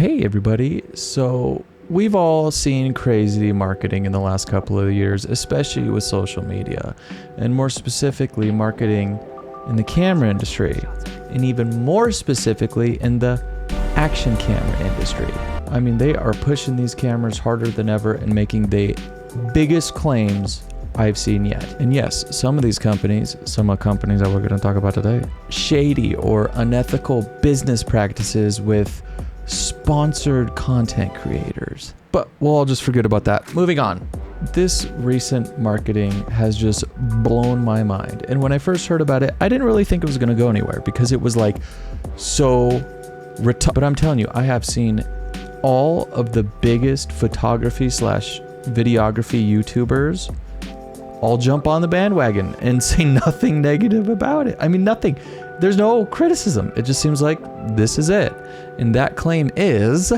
Hey everybody, so we've all seen crazy marketing in the last couple of years, especially with social media, and more specifically marketing in the camera industry, and even more specifically in the action camera industry. I mean, they are pushing these cameras harder than ever and making the biggest claims I've seen yet. And yes, some of these companies, some of the companies that we're going to talk about today, shady or unethical business practices with sponsored content creators. But we'll all just forget about that. Moving on. This recent marketing has just blown my mind. And when I first heard about it, I didn't really think it was going to go anywhere because it was like so but I'm telling you, I have seen all of the biggest photography / videography YouTubers all jump on the bandwagon and say nothing negative about it. I mean, nothing. There's no criticism. It just seems like this is it. And that claim is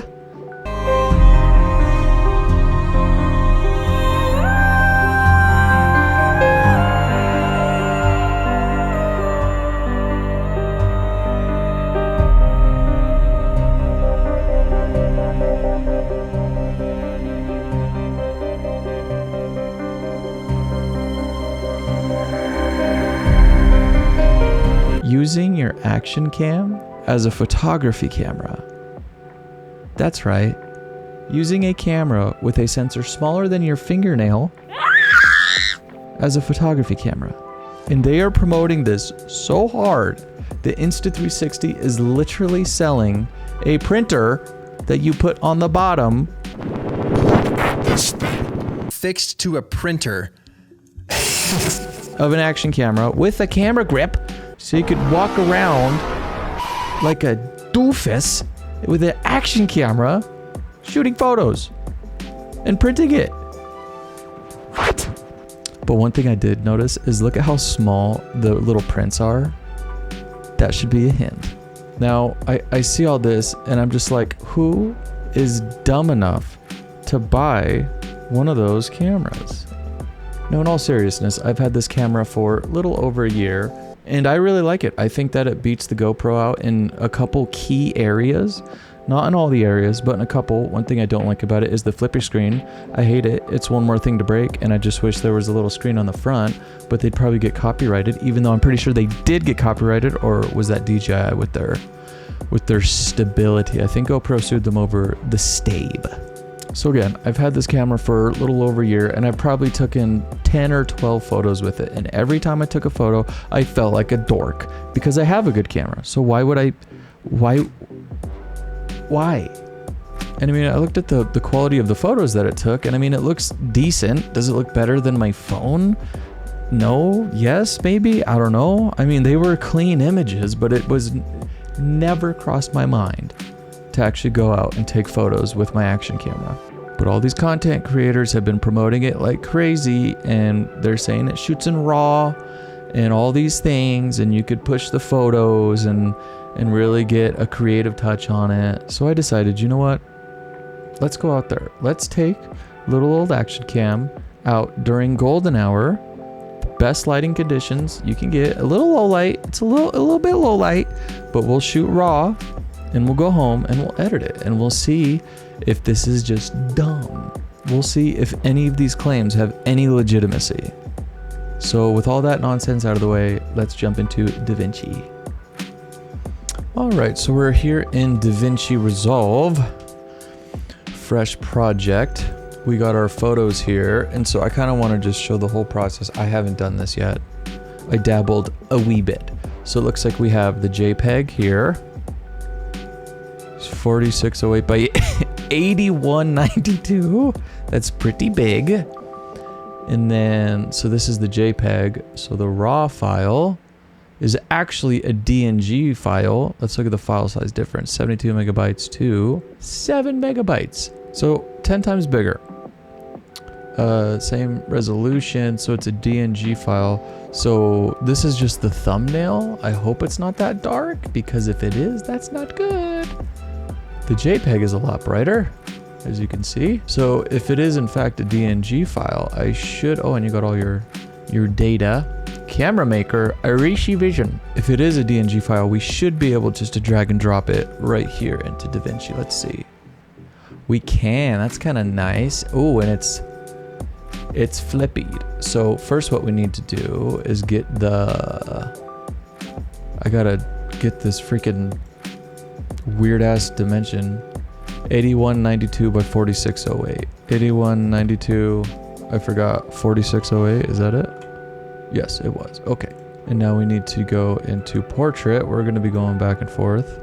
using your action cam as a photography camera. That's right. Using a camera with a sensor smaller than your fingernail as a photography camera. And they are promoting this so hard that Insta360 is literally selling a printer that you put on the bottom. Fixed to a printer. Of an action camera with a camera grip. So you could walk around like a doofus with an action camera shooting photos and printing it. What? But one thing I did notice is look at how small the little prints are. That should be a hint. Now, I see all this and I'm just like, who is dumb enough to buy one of those cameras? No, in all seriousness, I've had this camera for a little over a year. And I really like it. I think that it beats the GoPro out in a couple key areas. Not in all the areas, but in a couple. One thing I don't like about it is the flipper screen. I hate it. It's one more thing to break, and I just wish there was a little screen on the front, but they'd probably get copyrighted, even though I'm pretty sure they did get copyrighted, or was that DJI with their stability? I think GoPro sued them over the stabe. So again, I've had this camera for a little over a year and I've probably taken 10 or 12 photos with it. And every time I took a photo, I felt like a dork because I have a good camera. So why? And I mean, I looked at the quality of the photos that it took and I mean, it looks decent. Does it look better than my phone? No, yes, maybe, I don't know. I mean, they were clean images, but it was never crossed my mind to actually go out and take photos with my action camera. But all these content creators have been promoting it like crazy and they're saying it shoots in RAW and all these things and you could push the photos and really get a creative touch on it. So I decided, you know what? Let's go out there. Let's take little old action cam out during golden hour, best lighting conditions you can get. A little low light. It's a little bit low light, but we'll shoot RAW. And we'll go home and we'll edit it and we'll see if this is just dumb. We'll see if any of these claims have any legitimacy. So with all that nonsense out of the way, let's jump into Davinci. All right, so we're here in Davinci Resolve. Fresh project. We got our photos here. And so I kind of want to just show the whole process. I haven't done this yet. I dabbled a wee bit. So it looks like we have the JPEG here. 4608 by 8192. That's pretty big. And then, so this is the JPEG. So the RAW file is actually a DNG file. Let's look at the file size difference. 72 megabytes to 7 megabytes. So 10 times bigger. Same resolution. So it's a DNG file. So this is just the thumbnail. I hope it's not that dark because if it is, that's not good. The JPEG is a lot brighter, as you can see. So if it is in fact a DNG file, I should, oh, and you got all your data. Camera maker, Arishi Vision. If it is a DNG file, we should be able just to drag and drop it right here into Davinci. Let's see. We can. That's kind of nice. Oh, and it's flippied. So first what we need to do is get I gotta get this freaking weird ass dimension. 8192 by 4608. 8192, I forgot, 4608, is that it? Yes, it was. Okay. And now we need to go into portrait. We're gonna be going back and forth.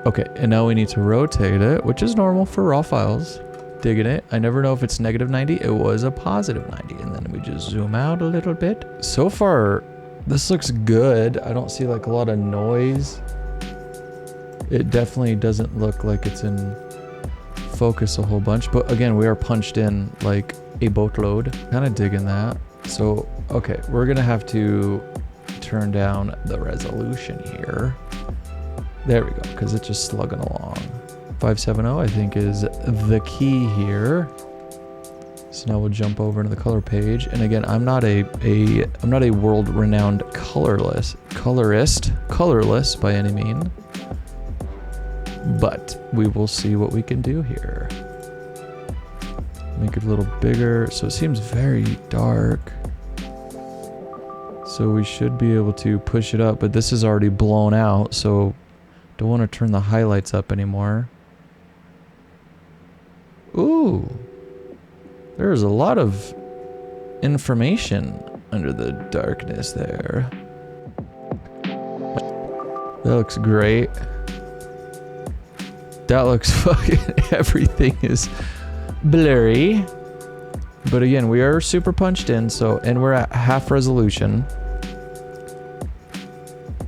Okay, and now we need to rotate it, which is normal for raw files. Digging it. I never know if it's -90. It was a +90. And then we just zoom out a little bit. So far, this looks good. I don't see like a lot of noise. It definitely doesn't look like it's in focus a whole bunch. But again, we are punched in like a boatload. Kind of digging that. So, okay, we're going to have to turn down the resolution here. There we go, because it's just slugging along. 570, I think, is the key here. So now we'll jump over into the color page. And again, I'm not a world-renowned colorist by any means. But we will see what we can do here. Make it a little bigger. So it seems very dark. So we should be able to push it up, but this is already blown out, so don't want to turn the highlights up anymore. Ooh, there's a lot of information under the darkness there. That looks great. That looks fucking, everything is blurry. But again, we are super punched in, so, and we're at half resolution.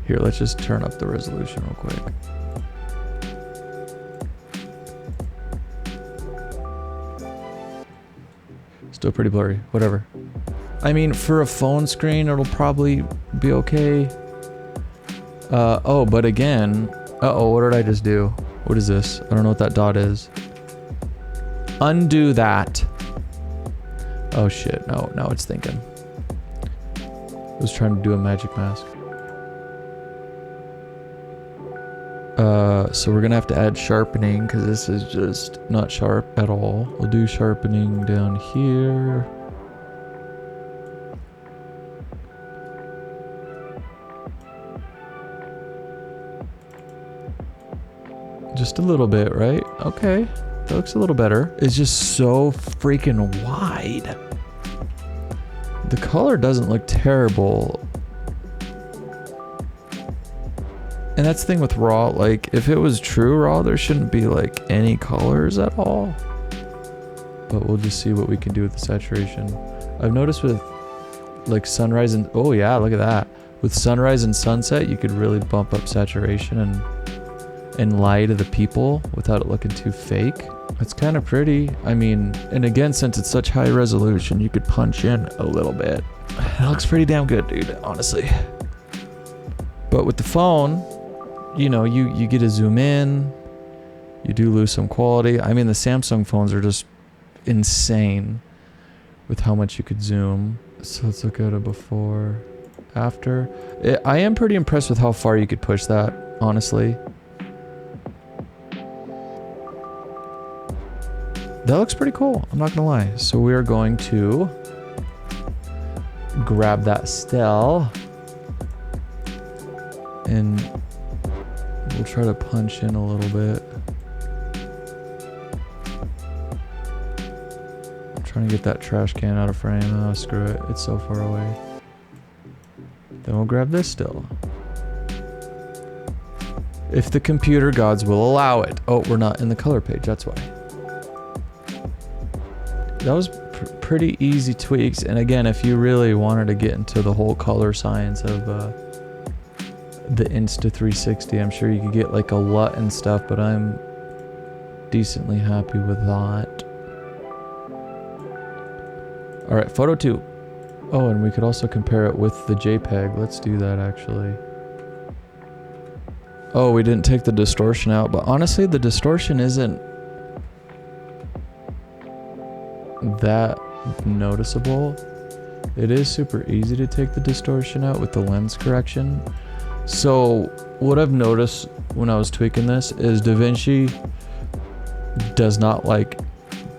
Here, let's just turn up the resolution real quick. Still pretty blurry, whatever. I mean, for a phone screen, it'll probably be okay. Oh, but again, uh-oh, what did I just do? What is this? I don't know what that dot is. Undo that. Oh shit, no, now it's thinking. I was trying to do a magic mask. So we're gonna have to add sharpening because this is just not sharp at all. We'll do sharpening down here. Just a little bit, right? Okay, that looks a little better. It's just so freaking wide. The color doesn't look terrible. And that's the thing with raw, like if it was true raw, there shouldn't be like any colors at all. But we'll just see what we can do with the saturation. I've noticed with like sunrise and, oh yeah, look at that. With sunrise and sunset, you could really bump up saturation and lie to the people without it looking too fake. It's kind of pretty. I mean, and again, since it's such high resolution, you could punch in a little bit. It looks pretty damn good, dude, honestly. But with the phone, you know, you get to zoom in, you do lose some quality. I mean, the Samsung phones are just insane with how much you could zoom. So let's look at a before, after. I am pretty impressed with how far you could push that, honestly. That looks pretty cool, I'm not gonna lie. So we are going to grab that still and we'll try to punch in a little bit. I'm trying to get that trash can out of frame. Oh, screw it, it's so far away. Then we'll grab this still. If the computer gods will allow it. Oh, we're not in the color page, that's why. That was pretty easy tweaks. And again, if you really wanted to get into the whole color science of the Insta 360, I'm sure you could get like a LUT and stuff, but I'm decently happy with that. All right, photo 2. Oh, and we could also compare it with the JPEG. Let's do that actually. Oh, we didn't take the distortion out, but honestly, the distortion isn't that noticeable. It is super easy to take the distortion out with the lens correction. So what I've noticed when I was tweaking this is Davinci does not like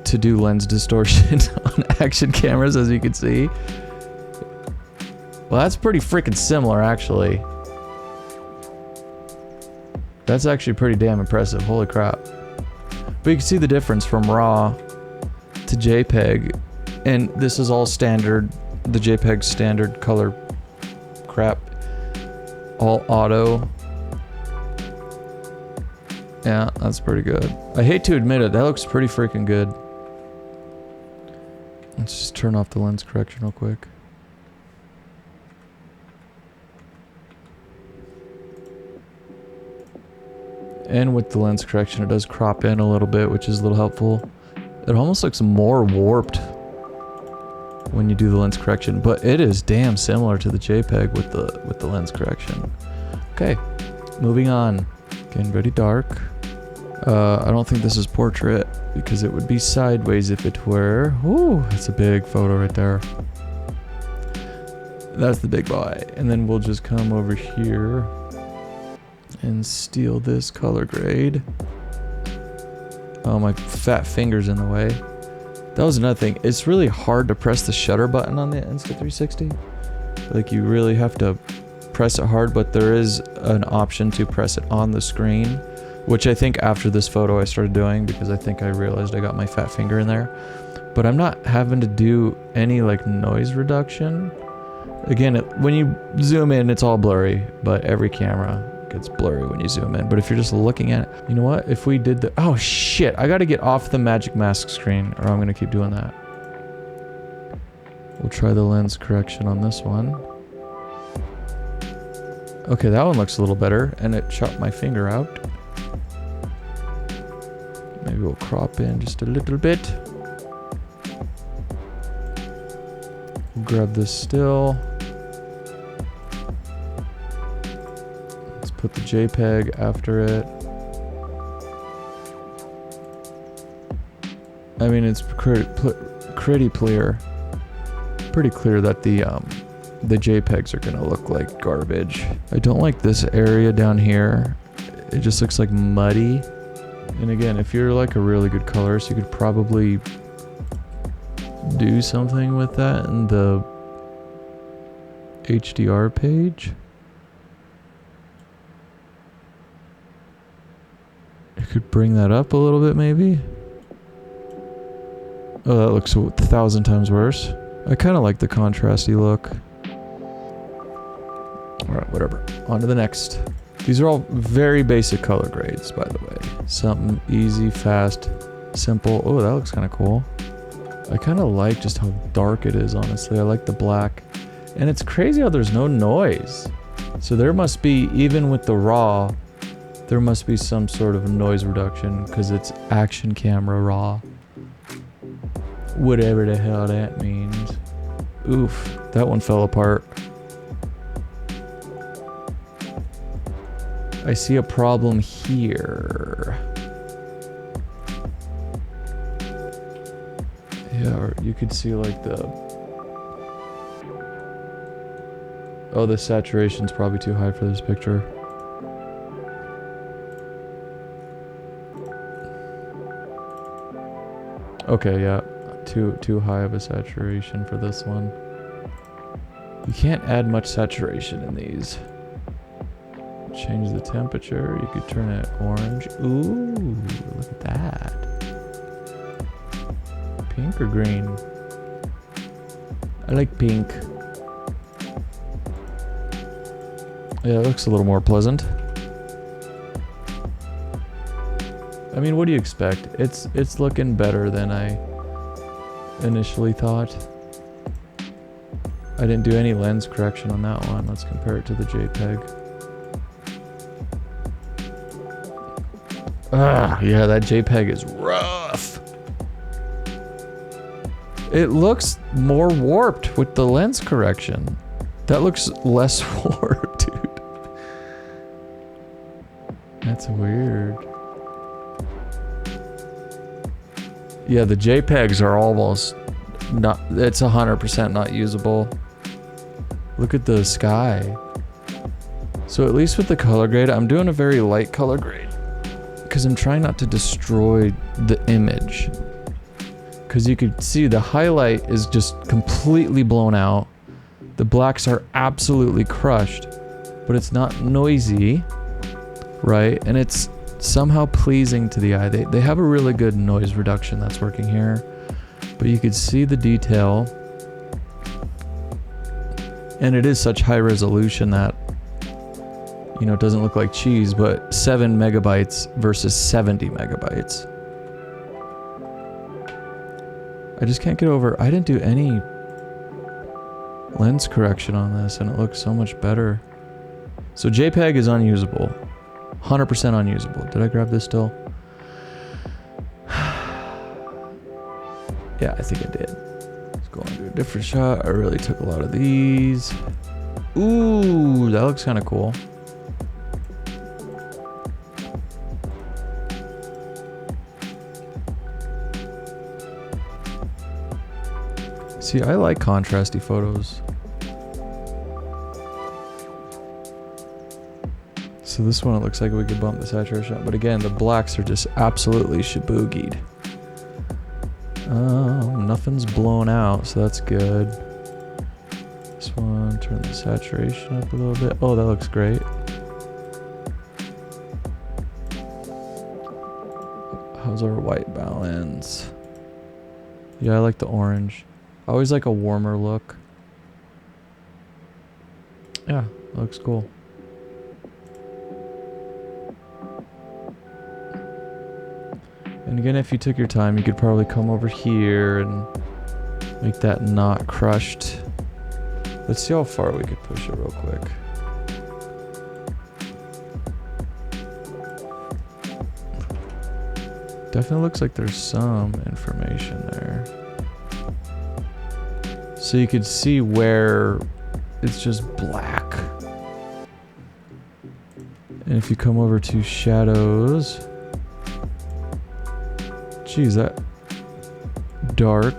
to do lens distortion on action cameras, as you can see. Well, that's pretty freaking similar, actually. That's actually pretty damn impressive. Holy crap. But you can see the difference from RAW to JPEG. And this is all standard, the JPEG standard color crap. All auto. Yeah, that's pretty good. I hate to admit it, that looks pretty freaking good. Let's just turn off the lens correction real quick. And with the lens correction, it does crop in a little bit, which is a little helpful. It almost looks more warped when you do the lens correction, but it is damn similar to the JPEG with the lens correction. Okay, moving on. Getting very dark. I don't think this is portrait because it would be sideways if it were. Ooh, that's a big photo right there. That's the big boy. And then we'll just come over here and steal this color grade. Oh, my fat finger's in the way. That was another thing. It's really hard to press the shutter button on the Insta360. Like, you really have to press it hard, but there is an option to press it on the screen, which I think after this photo I started doing because I think I realized I got my fat finger in there. But I'm not having to do any like noise reduction. Again, when you zoom in, it's all blurry, but every camera gets blurry when you zoom in. But if you're just looking at it, you know what? If we did the, oh shit, I gotta get off the magic mask screen or I'm gonna keep doing that. We'll try the lens correction on this one. Okay, that one looks a little better and it chopped my finger out. Maybe we'll crop in just a little bit. We'll grab this still. Put the JPEG after it. I mean, it's pretty clear. Pretty clear that the JPEGs are gonna look like garbage. I don't like this area down here. It just looks like muddy. And again, if you're like a really good colorist, you could probably do something with that in the HDR page. You could bring that up a little bit, maybe. Oh, that looks 1,000 times worse. I kind of like the contrasty look. Alright, whatever. On to the next. These are all very basic color grades, by the way. Something easy, fast, simple. Oh, that looks kind of cool. I kind of like just how dark it is, honestly. I like the black. And it's crazy how there's no noise. So there must be, even with the RAW, there must be some sort of noise reduction because it's action camera RAW. Whatever the hell that means. Oof, that one fell apart. I see a problem here. Yeah, or you could see like the... Oh, the saturation's probably too high for this picture. Okay, yeah. Too high of a saturation for this one. You can't add much saturation in these. Change the temperature. You could turn it orange. Ooh, look at that. Pink or green? I like pink. Yeah, it looks a little more pleasant. I mean, what do you expect? It's looking better than I initially thought. I didn't do any lens correction on that one. Let's compare it to the JPEG. Ah, yeah, that JPEG is rough. It looks more warped with the lens correction. That looks less warped, dude. That's weird. Yeah, the JPEGs are almost not, it's 100% not usable. Look at the sky. So at least with the color grade, I'm doing a very light color grade. because I'm trying not to destroy the image. Because you could see the highlight is just completely blown out. The blacks are absolutely crushed, but it's not noisy, right? And it's somehow pleasing to the eye. They have a really good noise reduction that's working here, but you could see the detail. And it is such high resolution that, you know, it doesn't look like cheese, but 7 megabytes versus 70 megabytes. I just can't get over, I didn't do any lens correction on this and it looks so much better. So JPEG is unusable. 100% unusable. Did I grab this still? Yeah, I think I did. Let's go on to a different shot. I really took a lot of these. Ooh, that looks kind of cool. See, I like contrasty photos. So this one, it looks like we could bump the saturation up. But again, the blacks are just absolutely shaboogied. Nothing's blown out, so that's good. This one, turn the saturation up a little bit. Oh, that looks great. How's our white balance? Yeah, I like the orange. I always like a warmer look. Yeah, looks cool. And again, if you took your time, you could probably come over here and make that not crushed. Let's see how far we could push it real quick. Definitely looks like there's some information there. So you could see where it's just black. And if you come over to shadows, geez, that dark.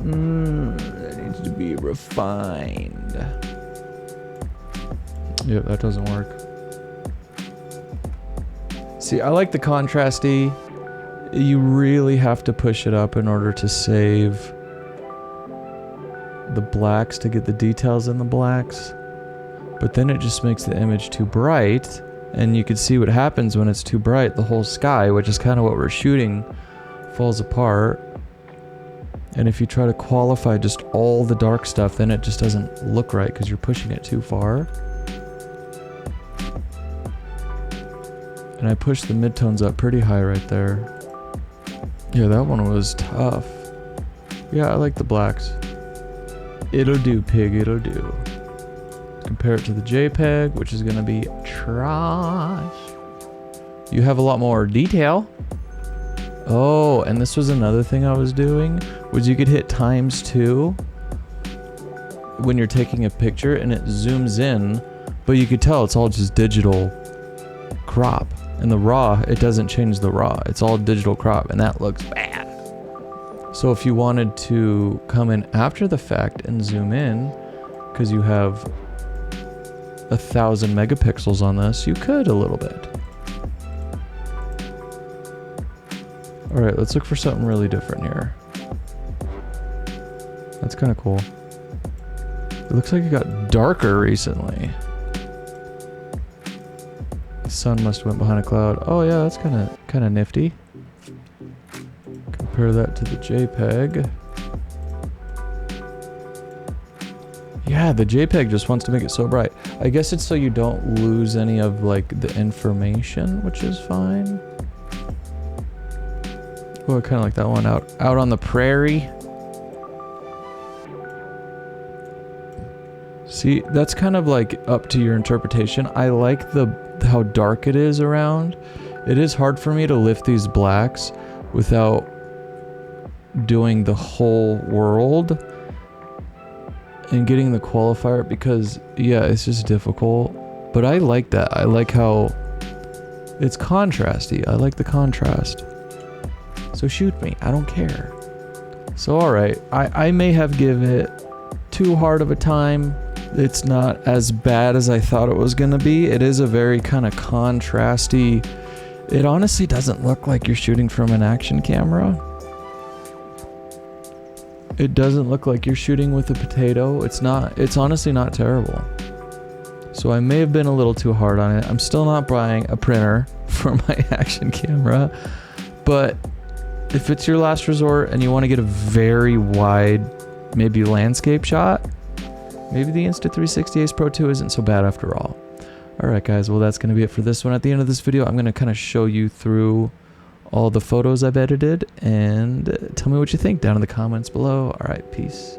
That needs to be refined. Yep, that doesn't work. See, I like the contrasty. You really have to push it up in order to save the blacks, to get the details in the blacks. But then it just makes the image too bright. And you can see what happens when it's too bright. The whole sky, which is kind of what we're shooting, falls apart. And if you try to qualify just all the dark stuff, then it just doesn't look right because you're pushing it too far. And I pushed the midtones up pretty high right there. Yeah, that one was tough. Yeah, I like the blacks. It'll do, pig, it'll do. Compare it to the JPEG, which is gonna be trash. You have a lot more detail. Oh, and this was another thing I was doing, was you could hit ×2 when you're taking a picture and it zooms in, but you could tell it's all just digital crop. And the raw, it doesn't change the raw. It's all digital crop, and that looks bad. So if you wanted to come in after the fact and zoom in, because you have 1,000 megapixels on this, you could a little bit. All right, let's look for something really different here. That's kind of cool. It looks like it got darker recently. The sun must have went behind a cloud. Oh yeah, that's kind of nifty. Compare that to the JPEG. Yeah, the JPEG just wants to make it so bright. I guess it's so you don't lose any of like the information, which is fine. Oh, I kind of like that one out on the prairie. See, that's kind of like up to your interpretation. I like how dark it is around. It is hard for me to lift these blacks without doing the whole world and getting the qualifier, because yeah, it's just difficult. But I like that. I like how it's contrasty. I like the contrast. So shoot me, I don't care. So alright, I may have given it too hard of a time. It's not as bad as I thought it was gonna be. It is a very kind of contrasty, It honestly doesn't look like you're shooting from an action camera. It doesn't look like you're shooting with a potato. It's honestly not terrible. So I may have been a little too hard on it. I'm still not buying a printer for my action camera, but if it's your last resort and you want to get a very wide, maybe landscape shot, maybe the Insta360 Ace Pro 2 isn't so bad after all. Alright guys, well that's going to be it for this one. At the end of this video, I'm going to kind of show you through all the photos I've edited, and tell me what you think down in the comments below. Alright, peace.